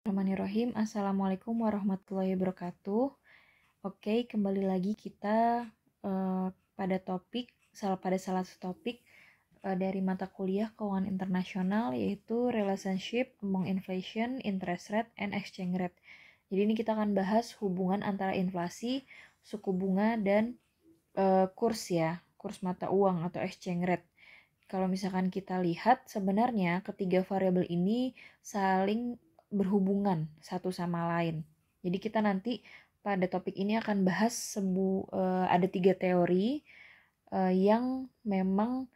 Bismillahirrahmanirrahim. Assalamualaikum warahmatullahi wabarakatuh. Oke, kembali lagi kita pada salah satu topik dari mata kuliah keuangan internasional, yaitu relationship among inflation, interest rate, and exchange rate. Jadi ini kita akan bahas hubungan antara inflasi, suku bunga, dan kurs mata uang atau exchange rate. Kalau misalkan kita lihat, sebenarnya ketiga variabel ini saling berhubungan satu sama lain. Jadi kita nanti pada topik ini akan bahas ada 3 teori yang memang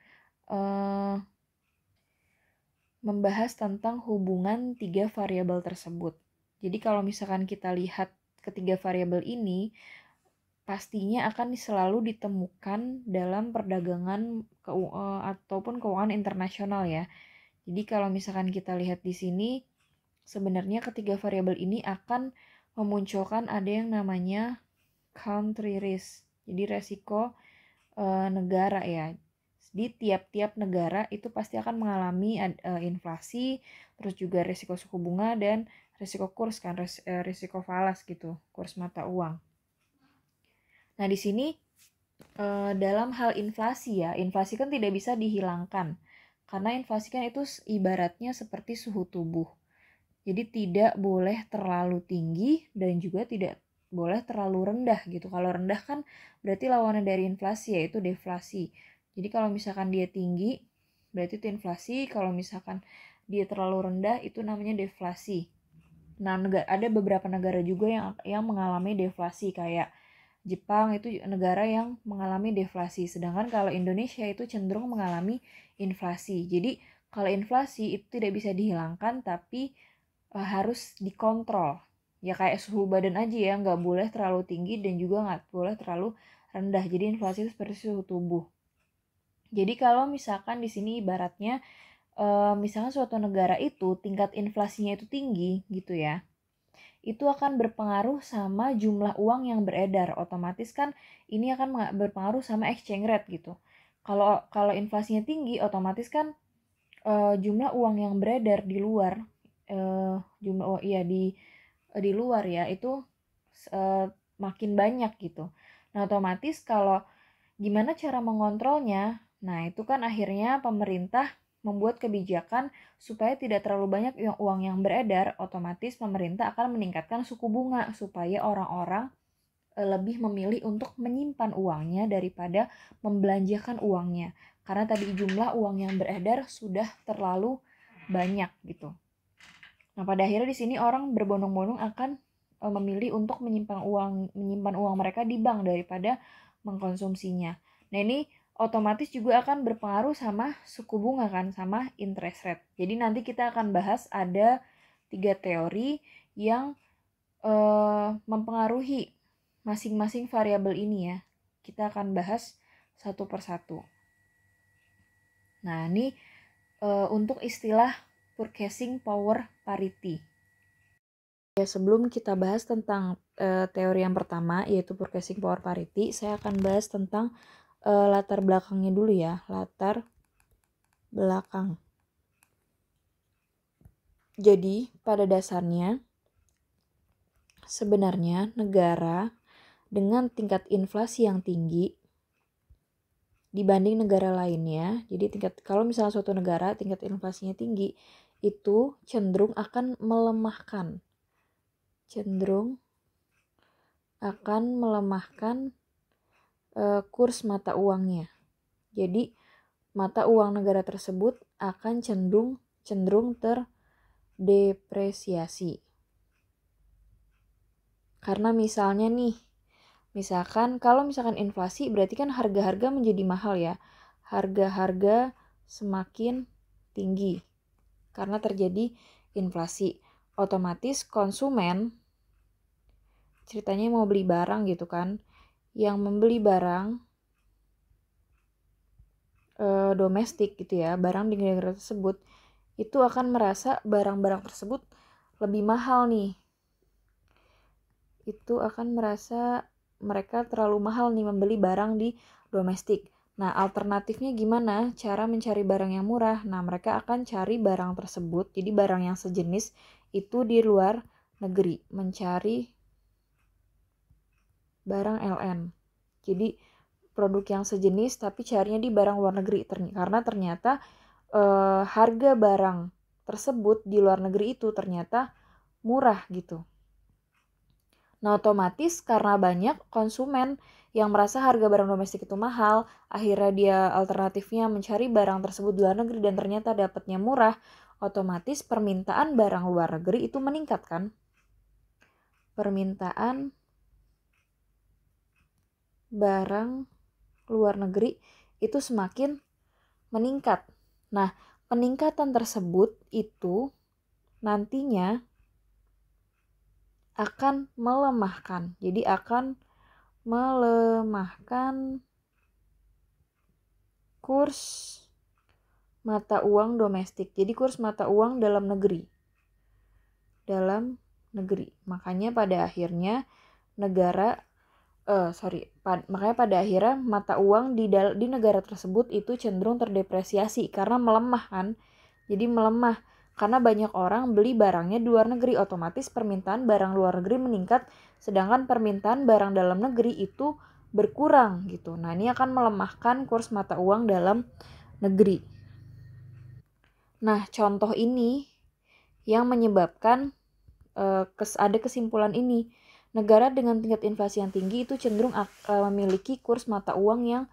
membahas tentang hubungan 3 variabel tersebut. Jadi kalau misalkan kita lihat ketiga variabel ini, pastinya akan selalu ditemukan dalam perdagangan ataupun keuangan internasional ya. Jadi kalau misalkan kita lihat di sini, sebenarnya ketiga variabel ini akan memunculkan ada yang namanya country risk. Jadi resiko negara ya. Di tiap-tiap negara itu pasti akan mengalami inflasi, terus juga resiko suku bunga dan resiko kurs kan, resiko falas gitu, kurs mata uang. Nah, di sini dalam hal inflasi ya, inflasi kan tidak bisa dihilangkan. Karena inflasi kan itu ibaratnya seperti suhu tubuh. Jadi tidak boleh terlalu tinggi dan juga tidak boleh terlalu rendah gitu. Kalau rendah kan berarti lawannya dari inflasi, yaitu deflasi. Jadi kalau misalkan dia tinggi, berarti itu inflasi. Kalau misalkan dia terlalu rendah, itu namanya deflasi. Nah, ada beberapa negara juga yang mengalami deflasi, kayak Jepang itu negara yang mengalami deflasi, sedangkan kalau Indonesia itu cenderung mengalami inflasi. Jadi kalau inflasi itu tidak bisa dihilangkan, tapi harus dikontrol. Ya kayak suhu badan aja ya, nggak boleh terlalu tinggi dan juga nggak boleh terlalu rendah. Jadi inflasi itu seperti suhu tubuh. Jadi kalau misalkan di sini ibaratnya, misalkan suatu negara itu tingkat inflasinya itu tinggi gitu ya, itu akan berpengaruh sama jumlah uang yang beredar. Otomatis kan ini akan berpengaruh sama exchange rate gitu. Kalau inflasinya tinggi, otomatis kan jumlah uang yang beredar di luar, di luar ya, itu makin banyak gitu. Nah, otomatis kalau gimana cara mengontrolnya? Nah, itu kan akhirnya pemerintah membuat kebijakan supaya tidak terlalu banyak uang yang beredar. Otomatis pemerintah akan meningkatkan suku bunga supaya orang-orang lebih memilih untuk menyimpan uangnya daripada membelanjakan uangnya. Karena tadi jumlah uang yang beredar sudah terlalu banyak gitu. Nah, pada akhirnya di sini orang berbondong-bondong akan memilih untuk menyimpan uang mereka di bank daripada mengkonsumsinya. Nah, ini otomatis juga akan berpengaruh sama suku bunga kan, sama interest rate. Jadi nanti kita akan bahas ada 3 teori yang mempengaruhi masing-masing variabel ini ya. Kita akan bahas satu persatu. Nah, ini untuk istilah purchasing power parity. Ya, sebelum kita bahas tentang teori yang pertama, yaitu purchasing power parity, saya akan bahas tentang latar belakangnya dulu ya, latar belakang. Jadi, pada dasarnya, sebenarnya negara dengan tingkat inflasi yang tinggi dibanding negara lainnya, jadi kalau misalnya suatu negara tingkat inflasinya tinggi, itu cenderung akan melemahkan kurs mata uangnya. Jadi mata uang negara tersebut akan cenderung terdepresiasi. Karena kalau misalkan inflasi berarti kan harga-harga menjadi mahal ya. Harga-harga semakin tinggi karena terjadi inflasi. Otomatis konsumen ceritanya mau beli barang gitu kan, yang membeli barang domestik gitu ya, barang di negara tersebut, itu akan merasa barang-barang tersebut lebih mahal nih. Itu akan merasa mereka terlalu mahal nih membeli barang di domestik. Nah, alternatifnya gimana? Cara mencari barang yang murah. Nah, mereka akan cari barang tersebut, jadi barang yang sejenis itu di luar negeri, mencari barang LN. Jadi produk yang sejenis tapi carinya di barang luar negeri karena ternyata harga barang tersebut di luar negeri itu ternyata murah gitu. Nah, otomatis karena banyak konsumen yang merasa harga barang domestik itu mahal, akhirnya dia alternatifnya mencari barang tersebut di luar negeri dan ternyata dapatnya murah, otomatis permintaan barang luar negeri itu meningkat kan? Permintaan barang luar negeri itu semakin meningkat. Nah, peningkatan tersebut itu nantinya akan melemahkan. Jadi akan melemahkan kurs mata uang domestik. Jadi kurs mata uang dalam negeri. Makanya pada akhirnya makanya pada akhirnya mata uang di negara tersebut itu cenderung terdepresiasi karena melemah kan. Jadi melemah karena banyak orang beli barangnya di luar negeri, otomatis permintaan barang luar negeri meningkat sedangkan permintaan barang dalam negeri itu berkurang gitu. Nah, ini akan melemahkan kurs mata uang dalam negeri. Nah, contoh ini yang menyebabkan ada kesimpulan ini. Negara dengan tingkat inflasi yang tinggi itu cenderung memiliki kurs mata uang yang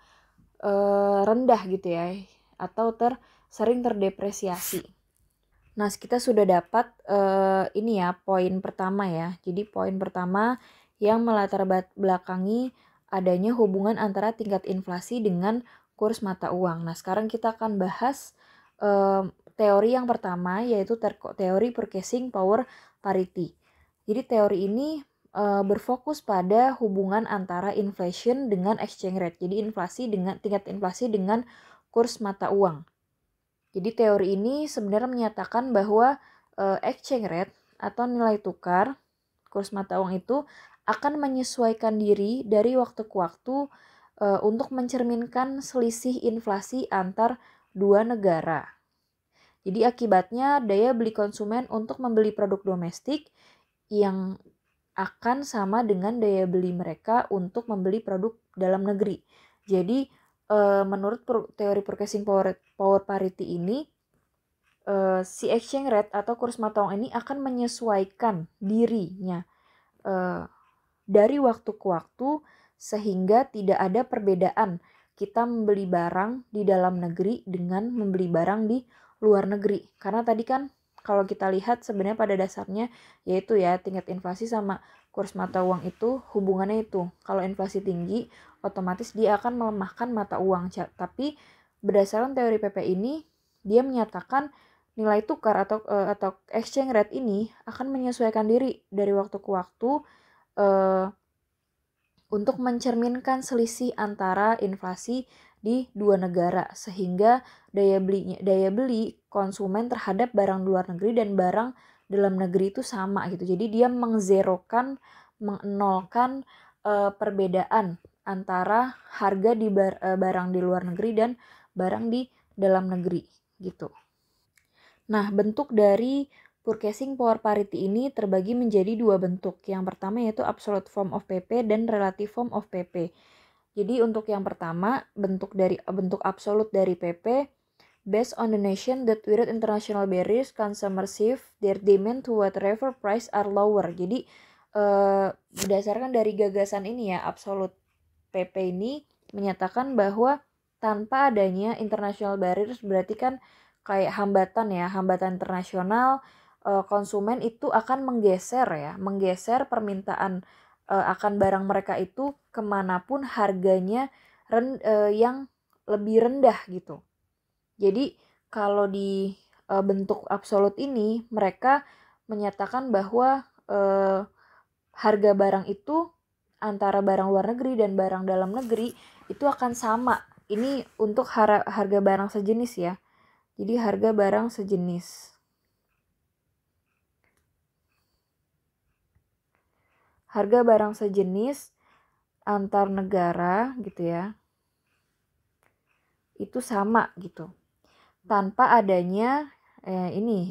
rendah gitu ya, atau sering terdepresiasi. Nah, kita sudah dapat ini ya poin pertama ya. Jadi poin pertama yang melatar belakangi adanya hubungan antara tingkat inflasi dengan kurs mata uang. Nah, sekarang kita akan bahas teori yang pertama yaitu teori purchasing power parity. Jadi teori ini berfokus pada hubungan antara inflation dengan exchange rate. Jadi tingkat inflasi dengan kurs mata uang. Jadi teori ini sebenarnya menyatakan bahwa exchange rate atau nilai tukar kurs mata uang itu akan menyesuaikan diri dari waktu ke waktu untuk mencerminkan selisih inflasi antar dua negara. Jadi akibatnya daya beli konsumen untuk membeli produk domestik yang akan sama dengan daya beli mereka untuk membeli produk dalam negeri. Jadi menurut teori purchasing power parity ini, si exchange rate atau kurs mata uang ini akan menyesuaikan dirinya dari waktu ke waktu sehingga tidak ada perbedaan kita membeli barang di dalam negeri dengan membeli barang di luar negeri. Karena tadi kan kalau kita lihat sebenarnya pada dasarnya yaitu ya tingkat inflasi sama kurs mata uang itu hubungannya itu. Kalau inflasi tinggi otomatis dia akan melemahkan mata uang. Tapi berdasarkan teori PP ini dia menyatakan nilai tukar atau exchange rate ini akan menyesuaikan diri dari waktu ke waktu untuk mencerminkan selisih antara inflasi di dua negara sehingga daya beli konsumen terhadap barang luar negeri dan barang dalam negeri itu sama gitu. Jadi dia menolkan perbedaan antara harga di barang di luar negeri dan barang di dalam negeri gitu. Nah, bentuk dari purchasing power parity ini terbagi menjadi dua bentuk. Yang pertama yaitu absolute form of PP dan relative form of PP. Jadi untuk yang pertama, bentuk absolut dari PP based on the nation that without international barriers consumer shift their demand to whatever price are lower. Jadi berdasarkan dari gagasan ini ya, absolute PP ini menyatakan bahwa tanpa adanya international barriers berarti kan kayak hambatan internasional, konsumen itu akan menggeser permintaan akan barang mereka itu kemanapun harganya yang lebih rendah gitu. Jadi kalau di bentuk absolut ini mereka menyatakan bahwa harga barang itu antara barang luar negeri dan barang dalam negeri itu akan sama. Ini untuk harga barang sejenis ya. Jadi harga barang sejenis. Harga barang sejenis antar negara gitu ya. itu sama gitu. Tanpa adanya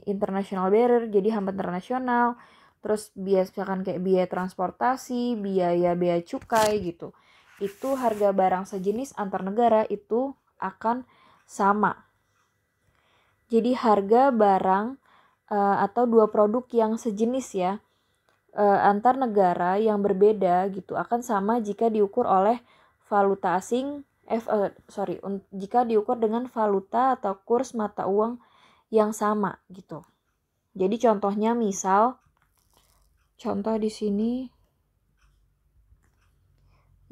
international barrier, jadi hambatan internasional, terus misalkan kayak biaya transportasi, biaya cukai gitu. Itu harga barang sejenis antar negara itu akan sama. Jadi harga barang atau dua produk yang sejenis ya antar negara yang berbeda gitu akan sama jika diukur oleh valuta asing jika diukur dengan valuta atau kurs mata uang yang sama gitu. Jadi contohnya contoh di sini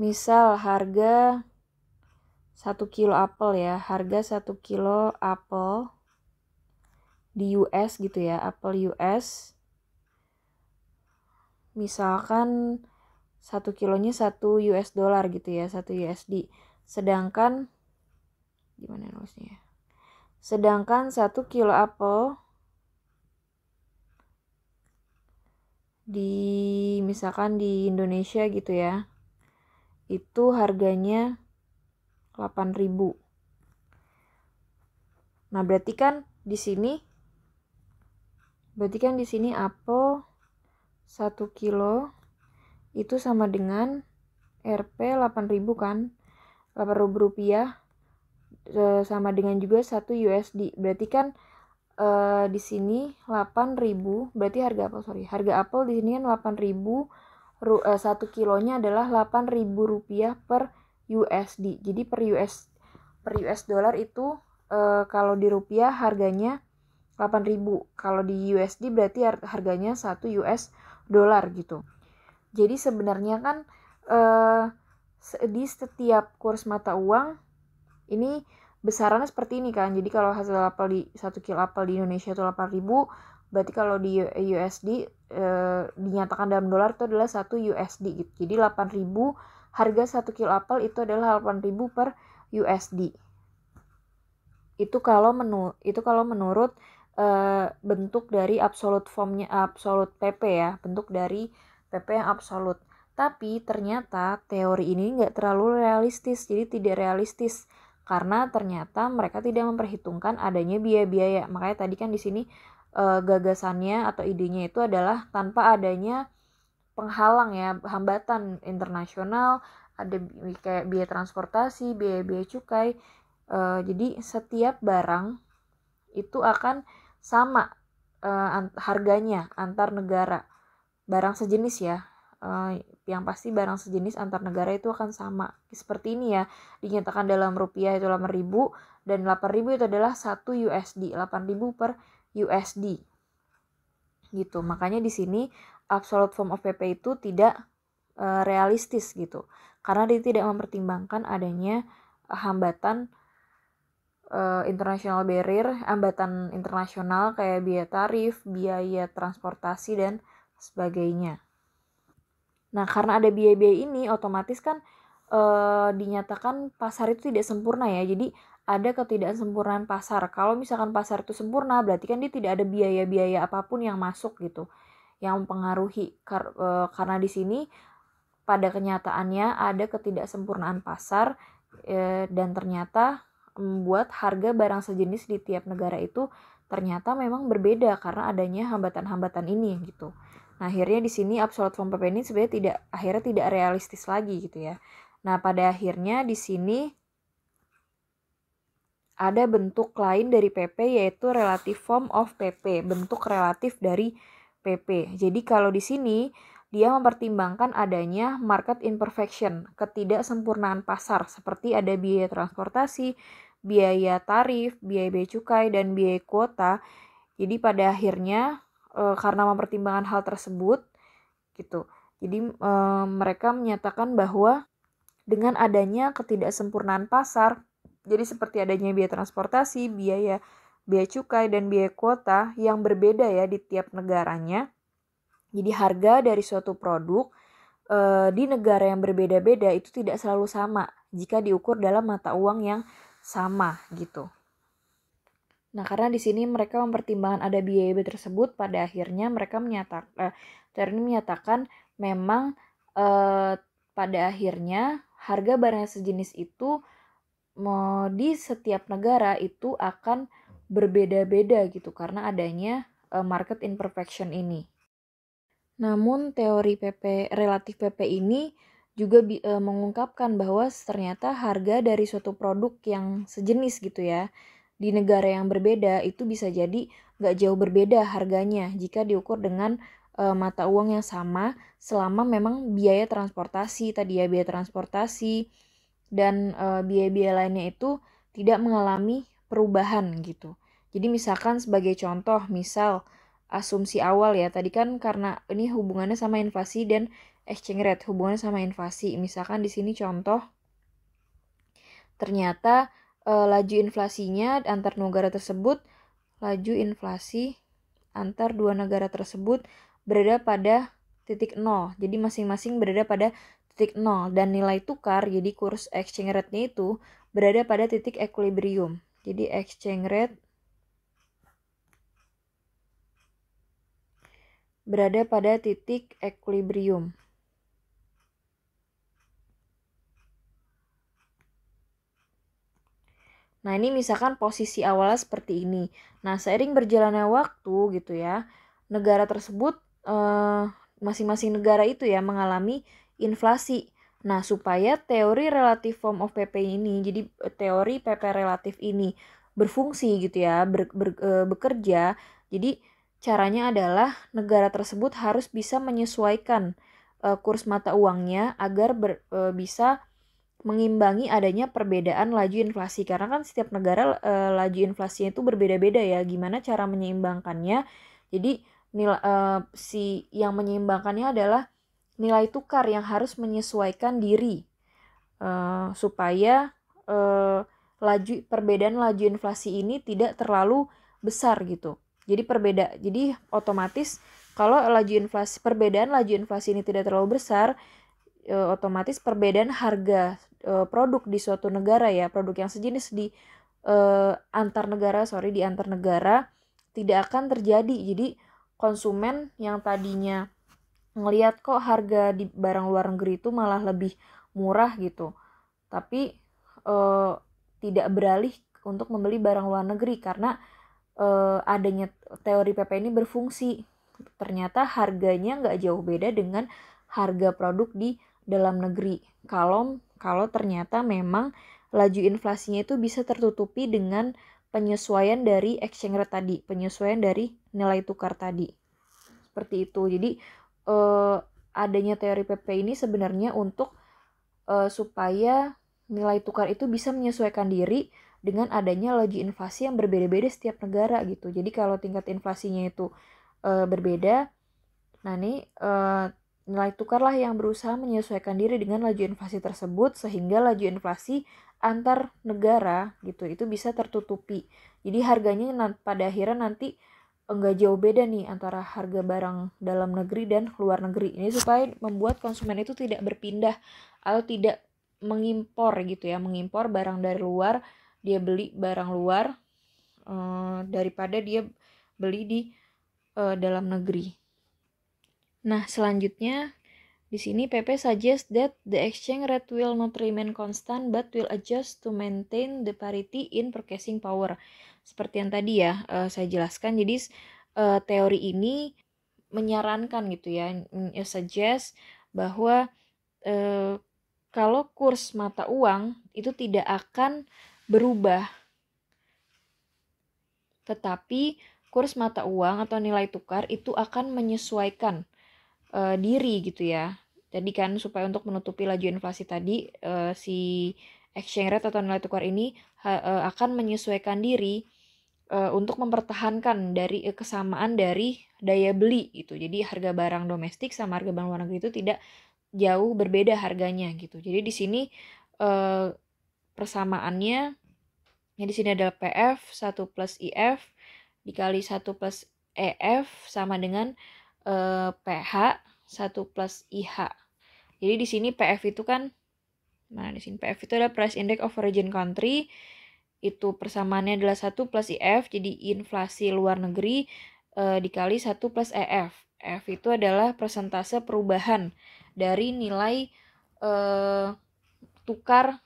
misal harga 1 kilo apel ya, harga 1 kilo apel di US gitu ya, apel US misalkan 1 kilonya 1 US dollar gitu ya, 1 USD. Sedangkan gimana nulisnya? Sedangkan 1 kilo apel misalkan di Indonesia gitu ya. Itu harganya 8.000. Nah, berarti kan di sini apel 1 kilo itu sama dengan Rp 8.000 kan? 8.000 rupiah sama dengan juga 1 USD. Berarti kan di sini 8.000 berarti harga apel di sini kan 8.000 1 kilonya adalah 8.000 rupiah per USD. Jadi per US dollar itu kalau di rupiah harganya 8.000. Kalau di USD berarti harganya 1 US dollar gitu. Jadi sebenarnya kan di setiap kurs mata uang ini besarannya seperti ini kan. Jadi kalau hasil apel di 1 kilo apel di Indonesia itu 8.000, berarti kalau di USD dinyatakan dalam dolar itu adalah 1 USD gitu. Jadi 8.000 harga 1 kilo apel itu adalah 8.000 per USD. Itu kalau menurut bentuk dari absolute formnya, absolute PP ya, bentuk dari PP yang absolut. Tapi ternyata teori ini nggak terlalu realistis, jadi tidak realistis karena ternyata mereka tidak memperhitungkan adanya biaya-biaya. Makanya tadi kan di sini gagasannya atau idenya itu adalah tanpa adanya penghalang ya, hambatan internasional, ada kayak biaya transportasi, biaya cukai. Jadi setiap barang itu akan sama harganya antar negara. Barang sejenis ya. Yang pasti barang sejenis antar negara itu akan sama. Seperti ini ya, dinyatakan dalam rupiah itu 8.000 dan 8.000 itu adalah 1 USD, 8.000 per USD. Gitu. Makanya di sini absolute form of PP itu tidak realistis gitu. Karena dia tidak mempertimbangkan adanya hambatan international barrier, hambatan internasional kayak biaya tarif, biaya transportasi dan sebagainya. Nah, karena ada biaya-biaya ini otomatis kan dinyatakan pasar itu tidak sempurna ya. Jadi ada ketidaksempurnaan pasar. Kalau misalkan pasar itu sempurna, berarti kan dia tidak ada biaya-biaya apapun yang masuk gitu, yang mempengaruhi. Karena di sini pada kenyataannya ada ketidaksempurnaan pasar dan ternyata membuat harga barang sejenis di tiap negara itu ternyata memang berbeda karena adanya hambatan-hambatan ini gitu. Nah, akhirnya di sini absolute form PP ini sebenarnya tidak realistis lagi gitu ya. Nah, pada akhirnya di sini ada bentuk lain dari PP yaitu relative form of PP, bentuk relatif dari PP. Jadi kalau di sini dia mempertimbangkan adanya market imperfection, ketidaksempurnaan pasar seperti ada biaya transportasi, biaya tarif, biaya cukai dan biaya kuota. Jadi pada akhirnya karena mempertimbangkan hal tersebut gitu. Jadi mereka menyatakan bahwa dengan adanya ketidaksempurnaan pasar, jadi seperti adanya biaya transportasi, biaya cukai dan biaya kuota yang berbeda ya di tiap negaranya. Jadi harga dari suatu produk di negara yang berbeda-beda itu tidak selalu sama jika diukur dalam mata uang yang sama gitu. Nah, karena di sini mereka mempertimbangkan ada biaya tersebut, pada akhirnya mereka menyatakan memang pada akhirnya harga barang sejenis itu di setiap negara itu akan berbeda-beda gitu karena adanya market imperfection ini. Namun teori relatif PP ini juga mengungkapkan bahwa ternyata harga dari suatu produk yang sejenis gitu ya di negara yang berbeda itu bisa jadi nggak jauh berbeda harganya jika diukur dengan mata uang yang sama selama memang biaya transportasi dan biaya-biaya lainnya itu tidak mengalami perubahan gitu. Jadi misalkan sebagai contoh, misal asumsi awal ya, tadi kan karena ini hubungannya sama inflasi dan exchange rate, hubungannya sama inflasi. Misalkan di sini contoh, ternyata laju inflasinya antar negara tersebut, laju inflasi antar dua negara tersebut berada pada titik nol. Jadi masing-masing berada pada titik nol dan nilai tukar, jadi kurs exchange rate-nya itu berada pada titik equilibrium. Jadi exchange rate berada pada titik equilibrium. Nah, ini misalkan posisi awalnya seperti ini. Nah, seiring berjalannya waktu gitu ya, negara tersebut masing-masing negara itu ya mengalami inflasi. Nah, supaya teori relative form of PP ini, jadi teori PP relatif ini berfungsi gitu ya, bekerja. Jadi caranya adalah negara tersebut harus bisa menyesuaikan kurs mata uangnya agar bisa mengimbangi adanya perbedaan laju inflasi karena kan setiap negara laju inflasinya itu berbeda-beda ya. Gimana cara menyeimbangkannya? Jadi si yang menyeimbangkannya adalah nilai tukar yang harus menyesuaikan diri supaya perbedaan laju inflasi ini tidak terlalu besar gitu. Jadi otomatis kalau perbedaan laju inflasi ini tidak terlalu besar, otomatis perbedaan harga produk di suatu negara ya, produk yang sejenis di antar negara tidak akan terjadi. Jadi konsumen yang tadinya ngelihat kok harga di barang luar negeri itu malah lebih murah gitu, tapi tidak beralih untuk membeli barang luar negeri karena adanya teori PP ini berfungsi. Ternyata harganya nggak jauh beda dengan harga produk di dalam negeri. Kalau ternyata memang laju inflasinya itu bisa tertutupi dengan penyesuaian dari exchange rate tadi, penyesuaian dari nilai tukar tadi. Seperti itu. Jadi adanya teori PP ini sebenarnya untuk supaya nilai tukar itu bisa menyesuaikan diri dengan adanya laju inflasi yang berbeda-beda setiap negara gitu. Jadi kalau tingkat inflasinya itu berbeda, nah ini nilai tukarlah yang berusaha menyesuaikan diri dengan laju inflasi tersebut sehingga laju inflasi antar negara gitu itu bisa tertutupi. Jadi harganya pada akhirnya nanti enggak jauh beda nih antara harga barang dalam negeri dan luar negeri. Ini supaya membuat konsumen itu tidak berpindah atau tidak mengimpor gitu ya, mengimpor barang dari luar, dia beli barang luar daripada dia beli di dalam negeri. Nah, selanjutnya di sini PP suggests that the exchange rate will not remain constant but will adjust to maintain the parity in purchasing power. Seperti yang tadi ya saya jelaskan. Jadi teori ini menyarankan gitu ya, suggest bahwa kalau kurs mata uang itu tidak akan berubah, tetapi kurs mata uang atau nilai tukar itu akan menyesuaikan diri gitu ya. Jadi kan supaya untuk menutupi laju inflasi tadi si exchange rate atau nilai tukar ini akan menyesuaikan diri untuk mempertahankan dari kesamaan dari daya beli gitu. Jadi harga barang domestik sama harga barang luar negeri itu tidak jauh berbeda harganya gitu. Jadi di sini persamaannya ya di sini adalah PF 1 plus IF dikali 1 plus EF sama dengan PH 1 plus IH. Jadi di sini PF itu kan, nah di sini PF itu adalah Price Index of Origin Country, itu persamaannya adalah 1 plus IF, jadi inflasi luar negeri dikali 1 plus EF. F itu adalah persentase perubahan dari nilai tukar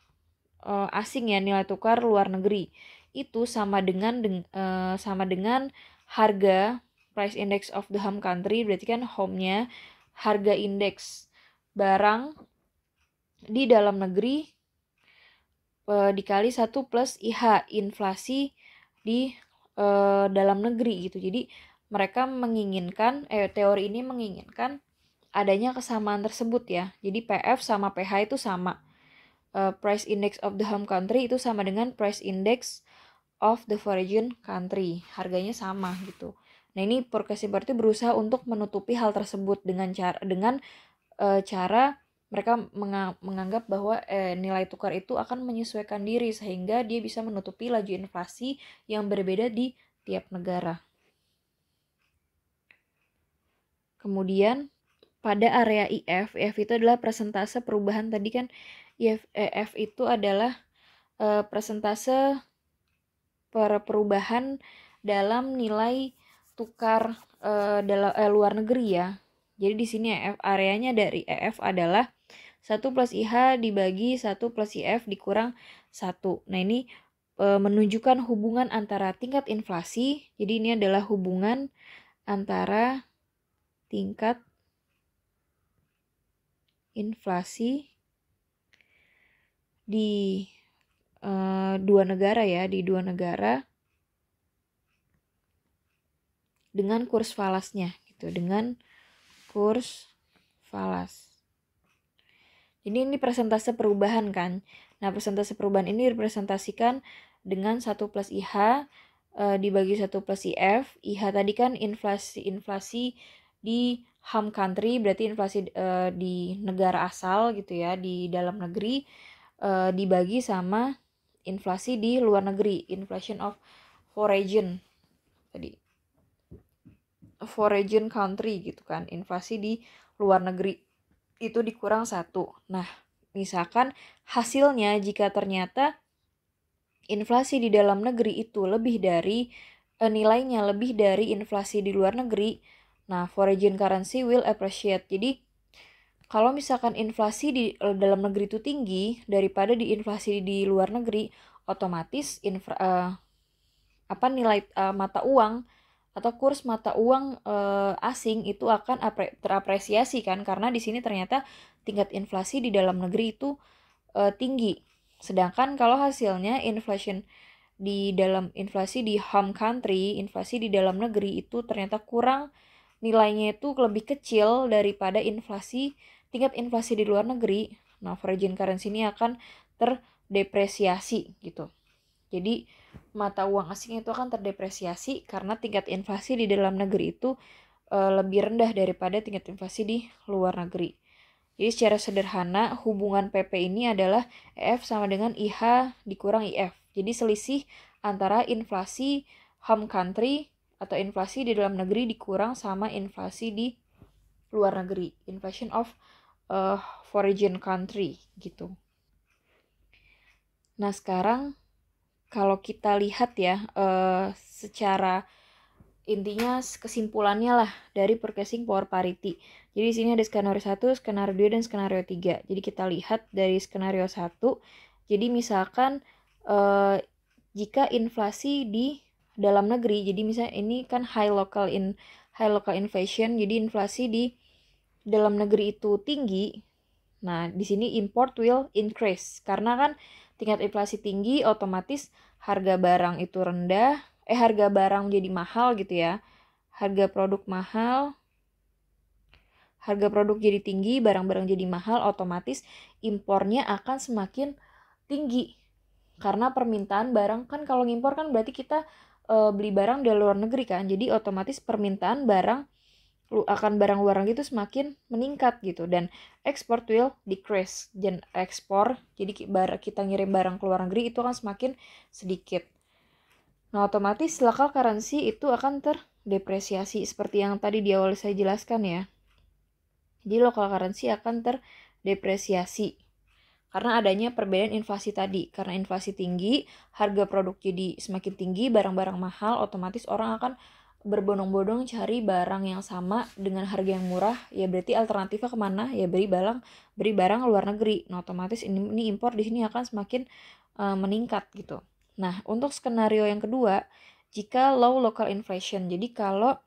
asing ya, nilai tukar luar negeri itu sama dengan harga price index of the home country, berarti kan home-nya harga indeks barang di dalam negeri dikali 1 plus IH inflasi di dalam negeri gitu. Jadi mereka menginginkan teori ini menginginkan adanya kesamaan tersebut ya. Jadi PF sama PH itu sama. Price index of the home country itu sama dengan price index of the foreign country. Harganya sama gitu. Nah, ini Purchasing Power itu berusaha untuk menutupi hal tersebut dengan cara mereka menganggap bahwa nilai tukar itu akan menyesuaikan diri sehingga dia bisa menutupi laju inflasi yang berbeda di tiap negara. Kemudian pada area IF itu adalah persentase perubahan tadi kan F itu adalah persentase perubahan dalam nilai tukar luar negeri ya. Jadi di sini areanya dari EF adalah 1 plus IH dibagi 1 plus IF dikurang 1. Nah, ini menunjukkan hubungan antara tingkat inflasi. Jadi ini adalah hubungan antara tingkat inflasi di dua negara ya, di dua negara dengan kurs falasnya gitu, dengan kurs falas. Jadi ini persentase perubahan kan. Nah, persentase perubahan ini direpresentasikan dengan 1 plus IH dibagi 1 plus IF. IH tadi kan inflasi di home country, berarti inflasi di negara asal gitu ya, di dalam negeri, dibagi sama inflasi di luar negeri, inflation of foreign tadi. Foreign country gitu kan, inflasi di luar negeri itu dikurang 1. Nah, misalkan hasilnya jika ternyata inflasi di dalam negeri itu lebih dari nilainya lebih dari inflasi di luar negeri, nah foreign currency will appreciate. Jadi kalau misalkan inflasi di dalam negeri itu tinggi daripada di inflasi di luar negeri, otomatis nilai mata uang atau kurs mata uang asing itu akan terapresiasi kan, karena di sini ternyata tingkat inflasi di dalam negeri itu tinggi. Sedangkan kalau hasilnya inflasi di home country, inflasi di dalam negeri itu ternyata kurang, nilainya itu lebih kecil daripada tingkat inflasi di luar negeri. Nah, foreign currency ini akan terdepresiasi gitu. Jadi mata uang asing itu akan terdepresiasi karena tingkat inflasi di dalam negeri itu lebih rendah daripada tingkat inflasi di luar negeri. Jadi secara sederhana hubungan PP ini adalah EF sama dengan IH dikurang IF. Jadi selisih antara inflasi home country atau inflasi di dalam negeri dikurang sama inflasi di luar negeri. Inflation of foreign country gitu. Nah, sekarang kalau kita lihat ya secara intinya kesimpulannya lah dari purchasing power parity. Jadi di sini ada skenario 1, skenario 2 dan skenario 3. Jadi kita lihat dari skenario 1. Jadi misalkan jika inflasi di dalam negeri, jadi misalnya ini kan high local inflation, jadi inflasi di dalam negeri itu tinggi. Nah, di sini import will increase karena kan tingkat inflasi tinggi, otomatis harga barang itu rendah, harga barang jadi mahal gitu ya. Harga produk mahal, harga produk jadi tinggi, barang-barang jadi mahal, otomatis impornya akan semakin tinggi. Karena permintaan barang kan, kalau ngimpor kan berarti kita beli barang dari luar negeri kan. Jadi otomatis permintaan barang luar negeri itu semakin meningkat gitu, dan export will decrease, dan ekspor jadi kita ngirim barang ke luar negeri itu akan semakin sedikit. Nah, otomatis local currency itu akan terdepresiasi seperti yang tadi di awal saya jelaskan ya. Jadi local currency akan terdepresiasi karena adanya perbedaan inflasi tadi. Karena inflasi tinggi, harga produk jadi semakin tinggi, barang-barang mahal, otomatis orang akan berbondong-bondong cari barang yang sama dengan harga yang murah, ya berarti alternatifnya kemana? Ya beli barang luar negeri. Nah, otomatis ini impor di sini akan semakin meningkat gitu. Nah, untuk skenario yang kedua, jika low local inflation. Jadi kalau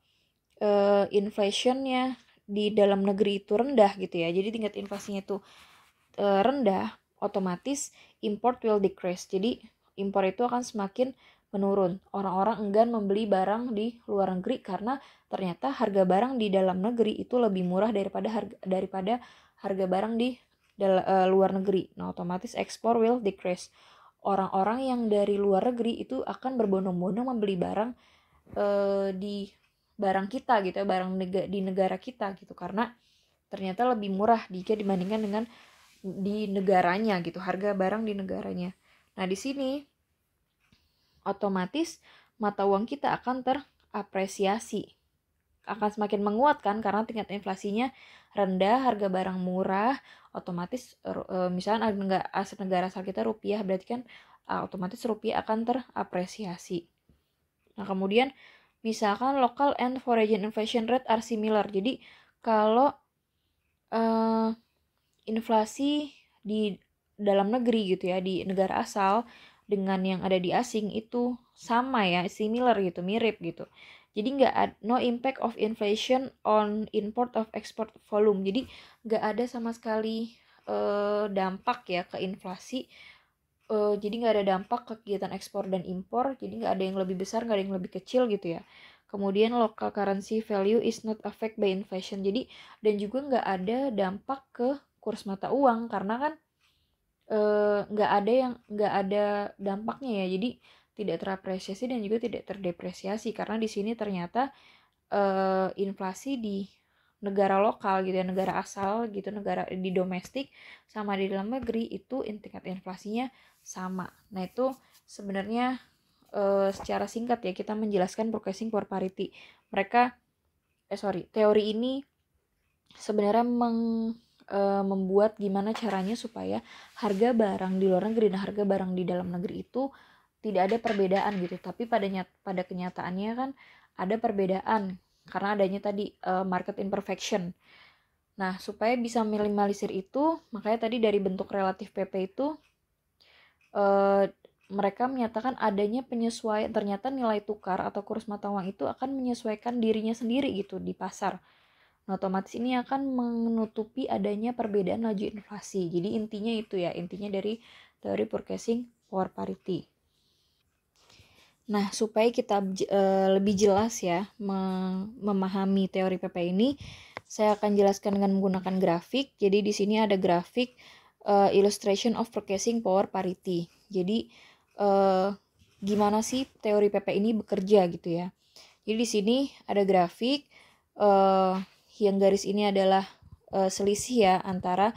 inflationnya di dalam negeri itu rendah gitu ya. Jadi tingkat inflasinya itu rendah, otomatis import will decrease. Jadi impor itu akan semakin menurun. Orang-orang enggan membeli barang di luar negeri karena ternyata harga barang di dalam negeri itu lebih murah daripada harga barang di luar negeri. Nah, otomatis ekspor will decrease. Orang-orang yang dari luar negeri itu akan berbondong-bondong membeli barang di barang kita gitu ya, di negara kita gitu, karena ternyata lebih murah jika dibandingkan dengan di negaranya gitu, harga barang di negaranya. Nah, di sini otomatis mata uang kita akan terapresiasi, akan semakin menguatkan karena tingkat inflasinya rendah, harga barang murah, otomatis misalnya aset negara asal kita rupiah, berarti kan otomatis rupiah akan terapresiasi. Nah, kemudian misalkan local and foreign inflation rate are similar. Jadi kalau inflasi di dalam negeri gitu ya, di negara asal dengan yang ada di asing itu sama ya, similar gitu, mirip gitu. Jadi no impact of inflation on import of export volume. Jadi nggak ada sama sekali dampak ya ke inflasi. Jadi nggak ada dampak ke kegiatan ekspor dan impor. Jadi nggak ada yang lebih besar, nggak ada yang lebih kecil gitu ya. Kemudian local currency value is not affected by inflation. Jadi dan juga nggak ada dampak ke kurs mata uang karena kan nggak ada dampaknya ya. Jadi tidak terapresiasi dan juga tidak terdepresiasi karena di sini ternyata inflasi di negara lokal gitu ya, negara asal gitu, negara di domestik sama di dalam negeri itu tingkat inflasinya sama. Nah, itu sebenarnya secara singkat ya kita menjelaskan purchasing power parity. Teori ini sebenarnya membuat gimana caranya supaya harga barang di luar negeri dan harga barang di dalam negeri itu tidak ada perbedaan gitu, tapi pada kenyataannya kan ada perbedaan karena adanya tadi market imperfection. Nah, supaya bisa minimalisir itu, makanya tadi dari bentuk relatif PP itu mereka menyatakan adanya penyesuaian, ternyata nilai tukar atau kurs mata uang itu akan menyesuaikan dirinya sendiri gitu di pasar. Nah, otomatis ini akan menutupi adanya perbedaan laju inflasi. Jadi intinya itu ya, intinya dari teori purchasing power parity. Nah, supaya kita lebih jelas ya memahami teori PP ini, saya akan jelaskan dengan menggunakan grafik. Jadi di sini ada grafik illustration of purchasing power parity. Jadi gimana sih teori PP ini bekerja gitu ya. Jadi di sini ada grafik yang garis ini adalah selisih ya antara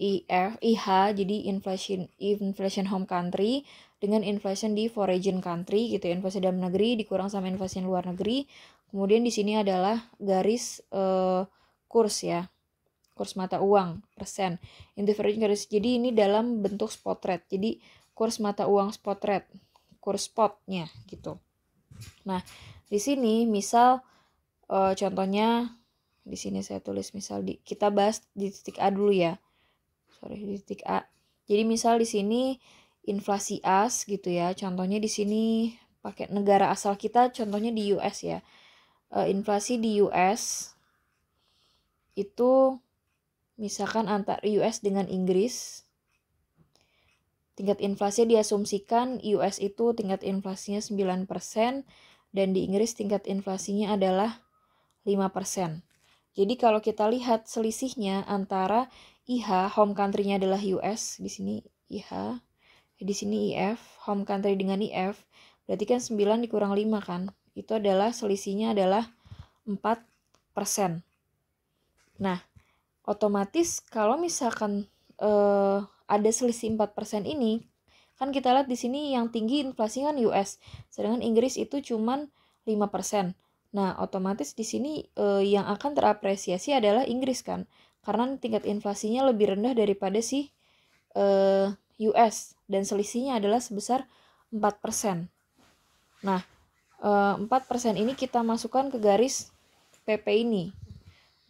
IH jadi inflation home country dengan inflation di foreign country gitu ya, inflasi dalam negeri dikurang sama inflasi luar negeri. Kemudian di sini adalah garis kurs ya, kurs mata uang persen. Interference garis, jadi ini dalam bentuk spot rate. Jadi kurs mata uang spot rate, kurs spotnya gitu. Nah, di sini misal contohnya di sini saya tulis misal kita bahas di titik A dulu ya. Di titik A. Jadi misal di sini inflasi AS gitu ya. Contohnya di sini pakai negara asal kita, contohnya di US ya. Inflasi di US itu misalkan antara US dengan Inggris. Tingkat inflasi diasumsikan US itu tingkat inflasinya 9% dan di Inggris tingkat inflasinya adalah 5%. Jadi kalau kita lihat selisihnya antara IH, home country-nya adalah US, di sini IH, di sini IF, home country dengan IF, berarti kan 9 dikurang 5 kan, itu adalah selisihnya adalah 4%. Nah, otomatis kalau misalkan ada selisih 4% ini, kan kita lihat di sini yang tinggi inflasi kan US, sedangkan Inggris itu cuman 5%. Nah, otomatis di sini yang akan terapresiasi adalah Inggris kan, karena tingkat inflasinya lebih rendah daripada si US dan selisihnya adalah sebesar 4%. Nah, 4% ini kita masukkan ke garis PP ini.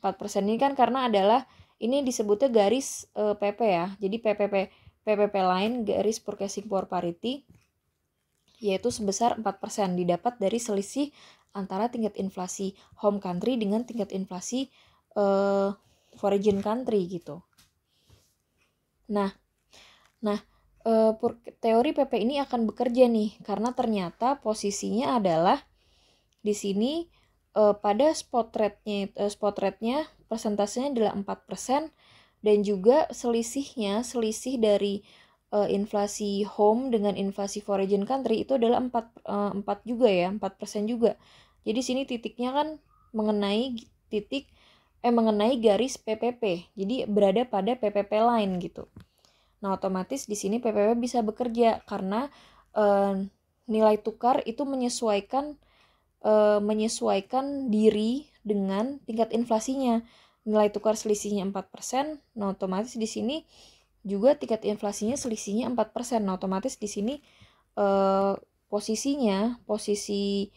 4% ini kan karena adalah ini disebutnya garis PP ya. Jadi PPP line garis purchasing power parity yaitu sebesar 4% didapat dari selisih antara tingkat inflasi home country dengan tingkat inflasi foreign country gitu. Nah, teori PP ini akan bekerja nih karena ternyata posisinya adalah di sini pada spot rate-nya persentasenya adalah 4% dan juga selisih dari inflasi home dengan inflasi foreign country itu adalah 4 juga ya, 4% juga. Jadi sini titiknya kan mengenai garis PPP. Jadi berada pada PPP line gitu. Nah, otomatis di sini PPP bisa bekerja karena nilai tukar itu menyesuaikan diri dengan tingkat inflasinya. Nilai tukar selisihnya 4%, nah otomatis di sini juga tingkat inflasinya selisihnya 4%. Nah, otomatis di sini posisi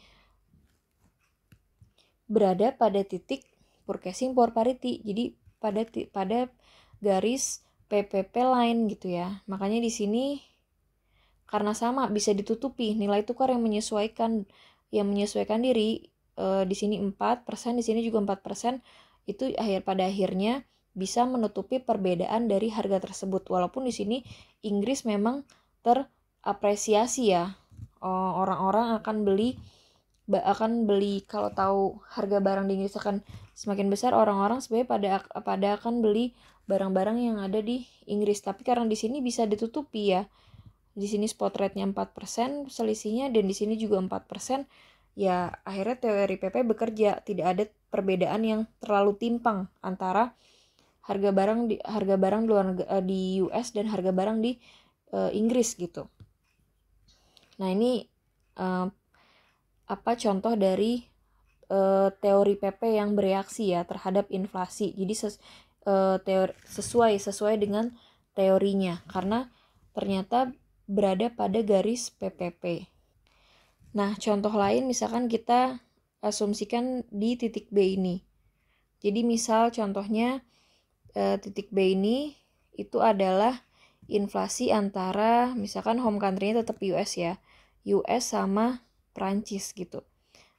berada pada titik purchasing power parity. Jadi pada garis PPP line gitu ya. Makanya di sini karena sama bisa ditutupi nilai tukar yang menyesuaikan diri di sini 4%, di sini juga 4%, itu pada akhirnya bisa menutupi perbedaan dari harga tersebut. Walaupun di sini Inggris memang terapresiasi ya. Orang-orang akan beli kalau tahu harga barang di Inggris akan semakin besar, orang-orang sebenarnya pada akan beli barang-barang yang ada di Inggris. Tapi karena di sini bisa ditutupi ya. Di sini spot rate-nya 4% selisihnya dan di sini juga 4%. Ya, akhirnya teori PP bekerja, tidak ada perbedaan yang terlalu timpang antara harga barang di US dan harga barang di Inggris gitu. Nah, ini contoh dari teori PP yang bereaksi ya terhadap inflasi. Jadi sesuai dengan teorinya karena ternyata berada pada garis PPP. Nah, contoh lain misalkan kita asumsikan di titik B ini. Jadi misal contohnya titik B ini itu adalah inflasi antara misalkan home country-nya tetap US ya. US sama Prancis gitu.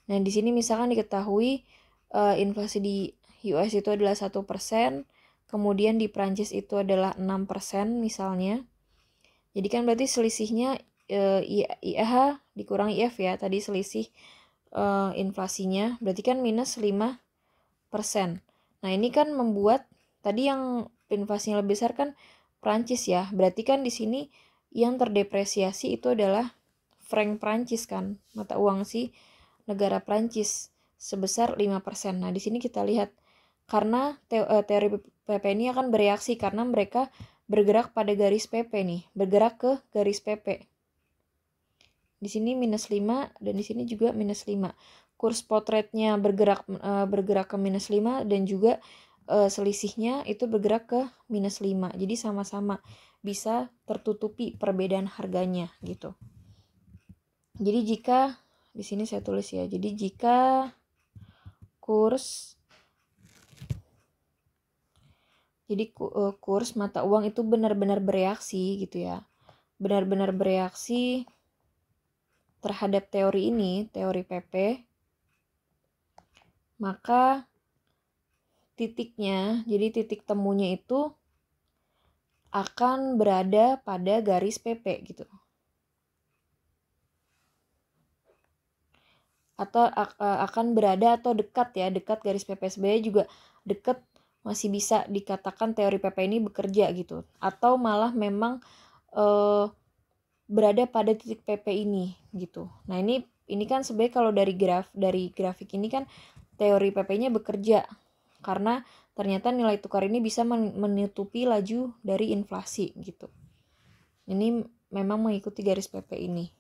Nah, di sini misalkan diketahui inflasi di US itu adalah 1%, kemudian di Prancis itu adalah 6% misalnya. Jadi kan berarti selisihnya IH dikurangi IF ya, tadi selisih inflasinya, berarti kan minus 5%. Nah, ini kan membuat tadi yang inflasinya lebih besar kan Prancis ya, berarti kan di sini yang terdepresiasi itu adalah franc Prancis kan, mata uang si negara Prancis sebesar 5%. Nah, di sini kita lihat karena teori PP ini akan bereaksi karena mereka bergerak pada garis PP nih, bergerak ke garis PP. Di sini minus 5 dan di sini juga minus 5. Kurs spot rate-nya bergerak ke minus 5 dan juga selisihnya itu bergerak ke minus 5. Jadi sama-sama bisa tertutupi perbedaan harganya gitu. Jadi jika di sini saya tulis ya. Jadi jika kurs mata uang itu benar-benar bereaksi gitu ya. Benar-benar bereaksi terhadap teori ini, teori PP, maka jadi titik temunya itu akan berada pada garis PP gitu. Atau akan berada atau dekat garis PP. Sebenarnya juga dekat masih bisa dikatakan teori PP ini bekerja gitu. Atau malah memang berada pada titik PP ini gitu. Nah, ini kan sebenarnya kalau dari grafik ini kan teori PP-nya bekerja karena ternyata nilai tukar ini bisa menutupi laju dari inflasi gitu. Ini memang mengikuti garis PP ini.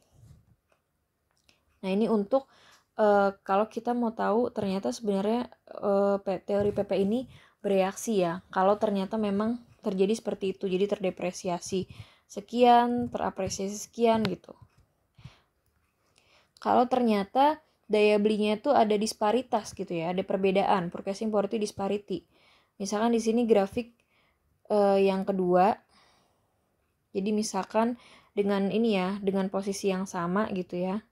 Nah, ini untuk kalau kita mau tahu ternyata sebenarnya teori PP ini bereaksi ya. Kalau ternyata memang terjadi seperti itu, jadi terdepresiasi sekian, terapresiasi sekian gitu. Kalau ternyata daya belinya itu ada disparitas gitu ya, ada perbedaan, purchasing power itu disparity. Misalkan di sini grafik yang kedua. Jadi misalkan dengan ini ya, dengan posisi yang sama gitu ya.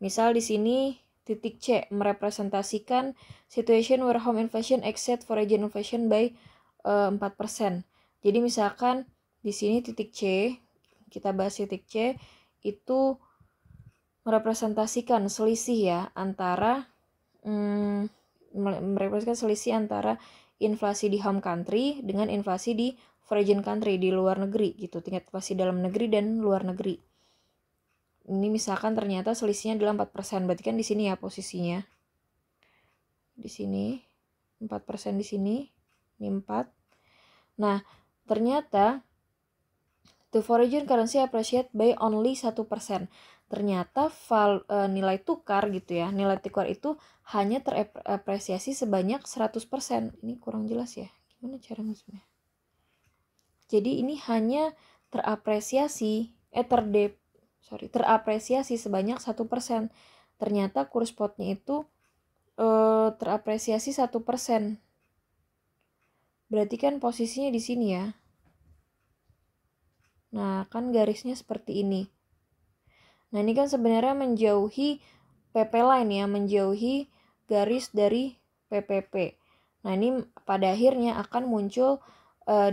Misal di sini titik C merepresentasikan situation where home inflation exceed foreign inflation by 4%. Jadi misalkan di sini titik C, kita bahas titik C itu merepresentasikan selisih ya antara merepresentasikan selisih antara inflasi di home country dengan inflasi di foreign country, di luar negeri gitu, tingkat inflasi dalam negeri dan luar negeri. Ini misalkan ternyata selisihnya adalah 4%, berarti kan di sini ya posisinya. Di sini 4% di sini, ini 4. Nah, ternyata the foreign currency appreciate by only 1%. Ternyata nilai tukar gitu ya, nilai tukar itu hanya terapresiasi sebanyak 100%. Ini kurang jelas ya, gimana cara maksudnya? Jadi ini hanya terapresiasi sebanyak 1%. Ternyata kurs spotnya itu terapresiasi 1%. Berarti kan posisinya di sini ya. Nah, kan garisnya seperti ini. Nah, ini kan sebenarnya menjauhi PP line ya, menjauhi garis dari PPP. Nah, ini pada akhirnya akan muncul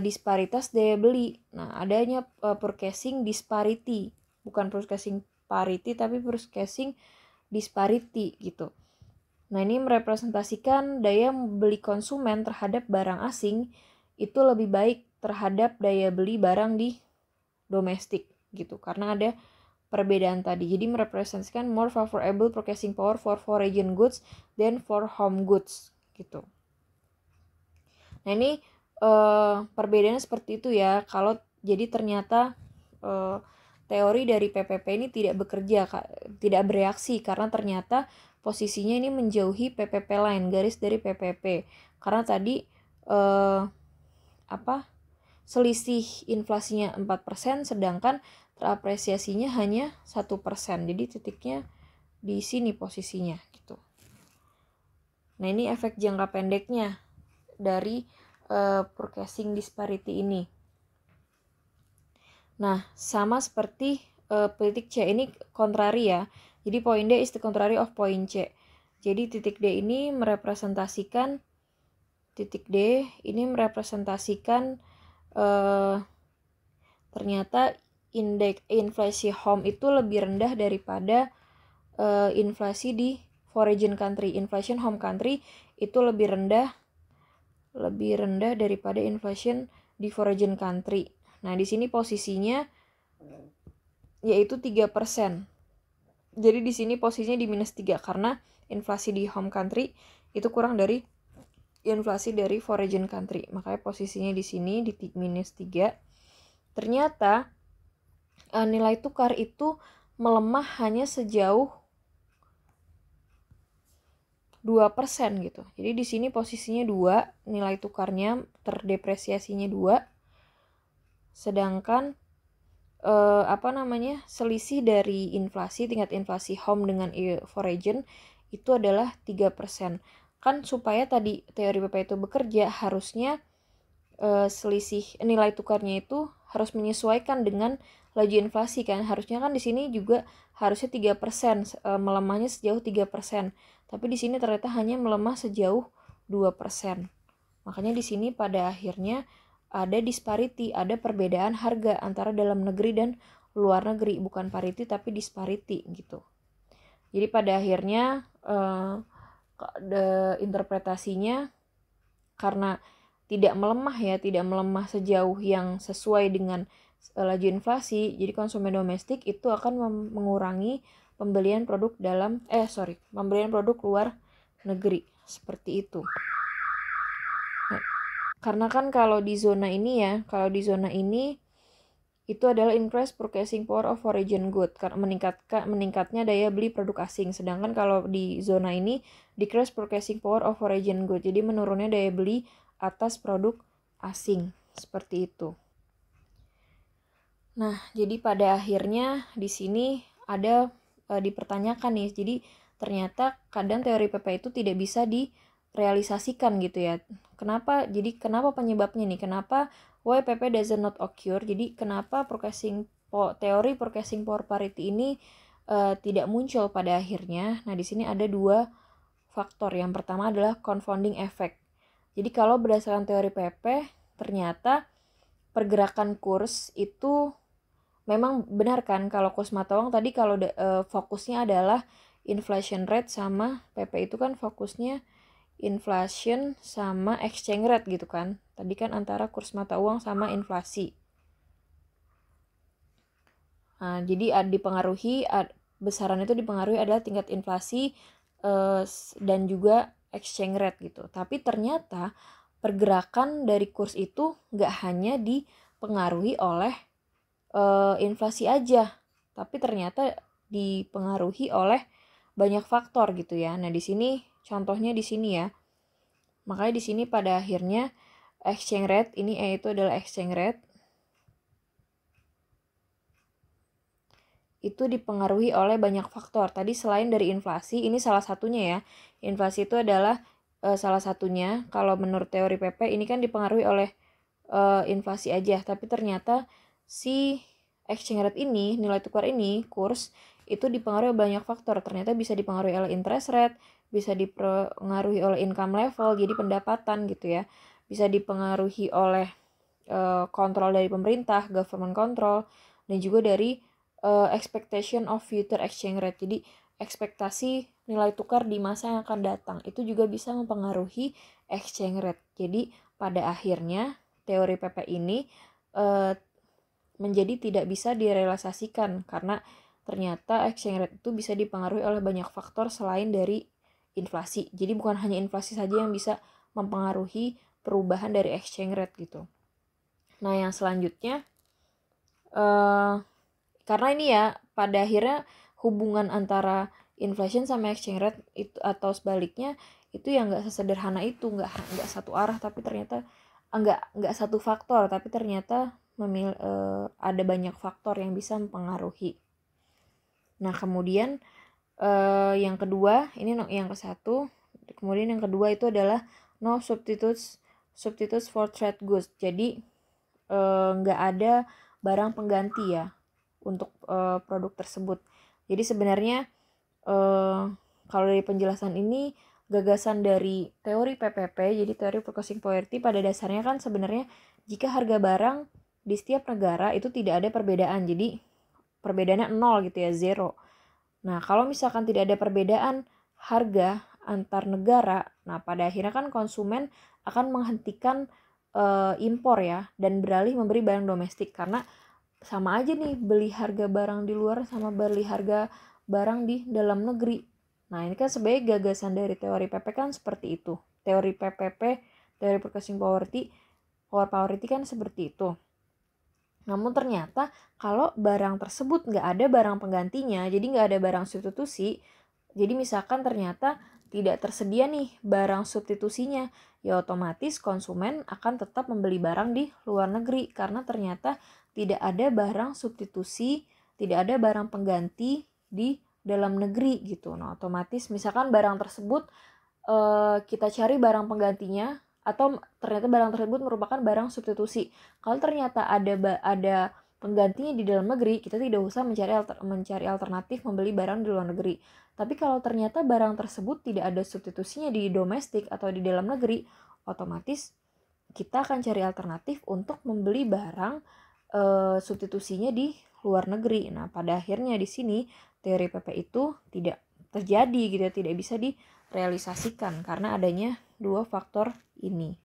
disparitas daya beli. Nah, adanya purchasing disparity, bukan purchasing parity tapi purchasing disparity gitu. Nah, ini merepresentasikan daya beli konsumen terhadap barang asing itu lebih baik terhadap daya beli barang di domestik gitu, karena ada perbedaan tadi. Jadi merepresentasikan more favorable purchasing power for foreign goods than for home goods gitu. Nah, ini perbedaannya seperti itu ya. Kalau jadi ternyata teori dari PPP ini tidak bekerja, tidak bereaksi karena ternyata posisinya ini menjauhi PPP line, garis dari PPP. Karena tadi selisih inflasinya 4%, sedangkan terapresiasinya hanya 1%. Jadi titiknya di sini posisinya gitu. Nah, ini efek jangka pendeknya dari purchasing disparity ini. Nah, sama seperti titik C ini kontrari ya. Jadi point D is the contrary of point C. Jadi titik D ini merepresentasikan ternyata indeks inflasi home itu lebih rendah daripada inflasi di foreign country. Inflation home country itu lebih rendah daripada inflation di foreign country. Nah, di sini posisinya yaitu 3%. Jadi di sini posisinya di -3 karena inflasi di home country itu kurang dari inflasi dari foreign country. Makanya posisinya di sini di -3. Ternyata nilai tukar itu melemah hanya sejauh 2% gitu. Jadi di sini posisinya 2, nilai tukarnya terdepresiasinya 2. Sedangkan selisih dari inflasi, tingkat inflasi home dengan foreign itu adalah 3%. Kan supaya tadi teori PP itu bekerja, harusnya selisih nilai tukarnya itu harus menyesuaikan dengan laju inflasi kan. Harusnya kan di sini juga harusnya 3%, melemahnya sejauh 3%. Tapi di sini ternyata hanya melemah sejauh 2%. Makanya di sini pada akhirnya ada disparity, ada perbedaan harga antara dalam negeri dan luar negeri, bukan parity tapi disparity gitu. Jadi pada akhirnya interpretasinya karena tidak melemah sejauh yang sesuai dengan laju inflasi, jadi konsumen domestik itu akan mengurangi pembelian produk luar negeri seperti itu. Nah, karena kan kalau di zona ini itu adalah increase purchasing power of foreign good, karena meningkatnya daya beli produk asing. Sedangkan kalau di zona ini decrease purchasing power of foreign good, jadi menurunnya daya beli atas produk asing seperti itu. Nah, jadi pada akhirnya di sini ada dipertanyakan nih. Jadi ternyata kadang teori PP itu tidak bisa direalisasikan gitu ya. Kenapa? Jadi kenapa penyebabnya nih? Kenapa why PP does not occur? Jadi kenapa teori forecasting power parity ini tidak muncul pada akhirnya? Nah, di sini ada dua faktor. Yang pertama adalah confounding effect. Jadi kalau berdasarkan teori PP, ternyata pergerakan kurs itu memang benar kan, kalau kurs mata uang tadi kalau fokusnya adalah inflation rate, sama PP itu kan fokusnya inflation sama exchange rate gitu kan. Tadi kan antara kurs mata uang sama inflasi. Nah, jadi besaran itu dipengaruhi adalah tingkat inflasi dan juga exchange rate gitu. Tapi ternyata pergerakan dari kurs itu nggak hanya dipengaruhi oleh inflasi aja, tapi ternyata dipengaruhi oleh banyak faktor gitu ya. Nah, di sini contohnya di sini ya. Makanya di sini pada akhirnya exchange rate ini itu adalah exchange rate itu dipengaruhi oleh banyak faktor. Tadi selain dari inflasi, ini salah satunya ya. Inflasi itu adalah salah satunya. Kalau menurut teori PP ini kan dipengaruhi oleh inflasi aja, tapi ternyata si exchange rate ini, nilai tukar ini, kurs itu dipengaruhi oleh banyak faktor. Ternyata bisa dipengaruhi oleh interest rate, bisa dipengaruhi oleh income level, jadi pendapatan gitu ya. Bisa dipengaruhi oleh kontrol dari pemerintah, government control, dan juga dari expectation of future exchange rate. Jadi ekspektasi nilai tukar di masa yang akan datang itu juga bisa mempengaruhi exchange rate. Jadi pada akhirnya teori PP ini menjadi tidak bisa direalisasikan karena ternyata exchange rate itu bisa dipengaruhi oleh banyak faktor selain dari inflasi. Jadi bukan hanya inflasi saja yang bisa mempengaruhi perubahan dari exchange rate gitu. Nah, yang selanjutnya karena ini ya pada akhirnya hubungan antara inflation sama exchange rate itu atau sebaliknya itu yang nggak sesederhana itu, nggak satu arah, tapi ternyata nggak satu faktor, tapi ternyata ada banyak faktor yang bisa mempengaruhi. Nah, kemudian yang kedua ini yang ke satu, kemudian yang kedua itu adalah no substitutes for trade goods. Jadi nggak ada barang pengganti ya untuk produk tersebut. Jadi sebenarnya kalau dari penjelasan ini gagasan dari teori PPP, jadi teori purchasing poverty, pada dasarnya kan sebenarnya jika harga barang di setiap negara itu tidak ada perbedaan, jadi perbedaannya 0 gitu ya, 0. Nah, kalau misalkan tidak ada perbedaan harga antar negara, nah pada akhirnya kan konsumen akan menghentikan impor ya, dan beralih memberi barang domestik, karena sama aja nih beli harga barang di luar sama beli harga barang di dalam negeri. Nah, ini kan sebagai gagasan dari teori PP kan seperti itu. Teori PPP, teori purchasing power parity kan seperti itu. Namun ternyata kalau barang tersebut nggak ada barang penggantinya, jadi nggak ada barang substitusi, jadi misalkan ternyata tidak tersedia nih barang substitusinya, ya otomatis konsumen akan tetap membeli barang di luar negeri karena ternyata tidak ada barang substitusi, tidak ada barang pengganti di dalam negeri gitu. Nah, otomatis misalkan barang tersebut kita cari barang penggantinya atau ternyata barang tersebut merupakan barang substitusi. Kalau ternyata ada penggantinya di dalam negeri, kita tidak usah mencari alternatif membeli barang di luar negeri. Tapi kalau ternyata barang tersebut tidak ada substitusinya di domestik atau di dalam negeri, otomatis kita akan cari alternatif untuk membeli barang substitusinya di luar negeri. Nah, pada akhirnya di sini teori PP itu tidak terjadi gitu ya, tidak bisa direalisasikan karena adanya dua faktor ini.